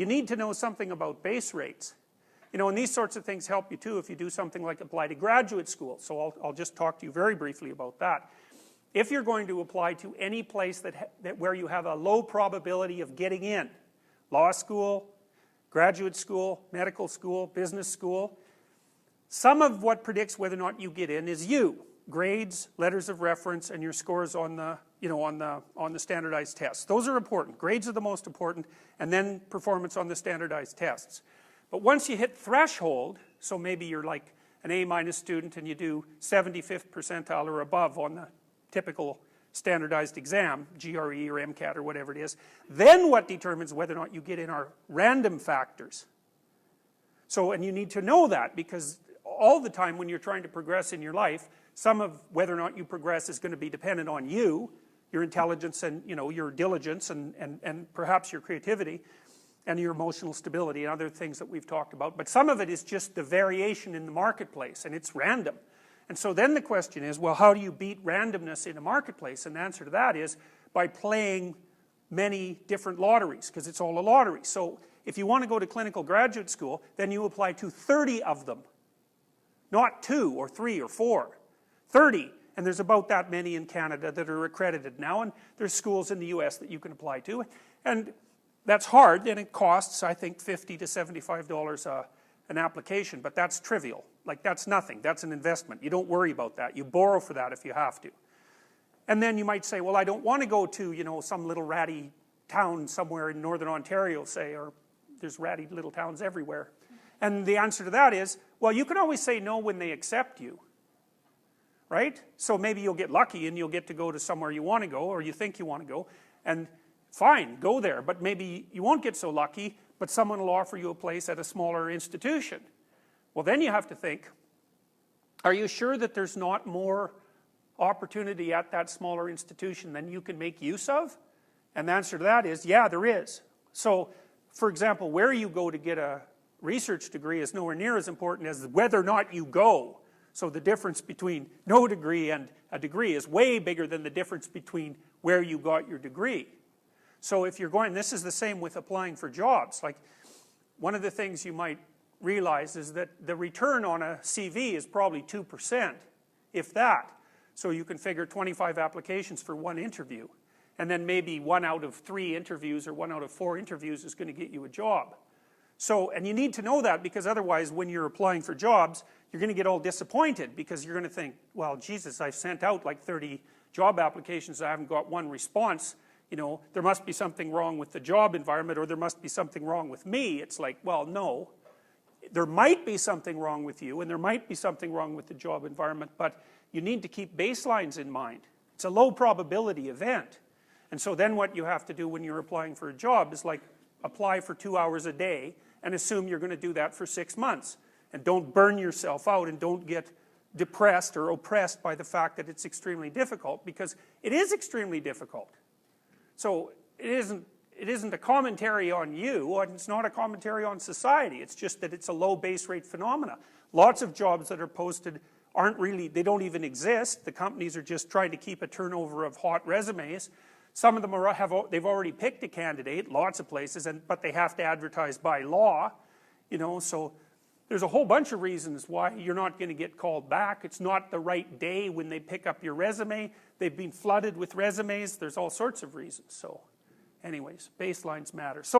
you need to know something about base rates. You know, and these sorts of things help you too if you do something like apply to graduate school. So I'll just talk to you very briefly about that. If you're going to apply to any place where you have a low probability of getting in, law school, graduate school, medical school, business school, some of what predicts whether or not you get in is grades, letters of reference, and your scores on the, on the standardized tests. Those are important. Grades are the most important, and then performance on the standardized tests. But once you hit threshold, so maybe you're like an A- student and you do 75th percentile or above on the typical standardized exam, GRE or MCAT or whatever it is, then what determines whether or not you get in are random factors. So, and you need to know that, because all the time when you're trying to progress in your life, some of whether or not you progress is going to be dependent on you, your intelligence and, your diligence and perhaps your creativity and your emotional stability and other things that we've talked about. But some of it is just the variation in the marketplace, and it's random. And so then the question is, well, how do you beat randomness in a marketplace? And the answer to that is by playing many different lotteries, because it's all a lottery. So if you want to go to clinical graduate school, then you apply to 30 of them. Not 2 or 3 or 4. 30. And there's about that many in Canada that are accredited now, and there's schools in the US that you can apply to. And that's hard, and it costs, I think, $50 to $75 an application, but that's trivial. Like, that's nothing. That's an investment. You don't worry about that. You borrow for that if you have to. And then you might say, well, I don't want to go to, some little ratty town somewhere in northern Ontario, say, or there's ratty little towns everywhere. And the answer to that is, well, you can always say no when they accept you. Right? So maybe you'll get lucky and you'll get to go to somewhere you want to go, or you think you want to go, and fine, go there. But maybe you won't get so lucky, but someone will offer you a place at a smaller institution. Well, then you have to think, are you sure that there's not more opportunity at that smaller institution than you can make use of? And the answer to that is, yeah, there is. So, for example, where you go to get a research degree is nowhere near as important as whether or not you go. So the difference between no degree and a degree is way bigger than the difference between where you got your degree. So if you're going, this is the same with applying for jobs. Like, one of the things you might realize is that the return on a CV is probably 2%, if that. So you can figure 25 applications for one interview. And then maybe 1 out of 3 interviews or 1 out of 4 interviews is going to get you a job. So, and you need to know that, because otherwise when you're applying for jobs, you're going to get all disappointed, because you're going to think, well, Jesus, I've sent out like 30 job applications, I haven't got one response. There must be something wrong with the job environment, or there must be something wrong with me. It's like, well, no. There might be something wrong with you, and there might be something wrong with the job environment, but you need to keep baselines in mind. It's a low probability event. And so then what you have to do when you're applying for a job is like apply for 2 hours a day and assume you're going to do that for 6 months. And don't burn yourself out, and don't get depressed or oppressed by the fact that it's extremely difficult, because it is extremely difficult. So it isn't a commentary on you, and it's not a commentary on society. It's just that it's a low base rate phenomena. Lots of jobs that are posted aren't really, they don't even exist. The companies are just trying to keep a turnover of hot resumes. Some of them they've already picked a candidate, lots of places, but they have to advertise by law, so there's a whole bunch of reasons why you're not going to get called back. It's not the right day when they pick up your resume. They've been flooded with resumes. There's all sorts of reasons. So anyways, baselines matter. So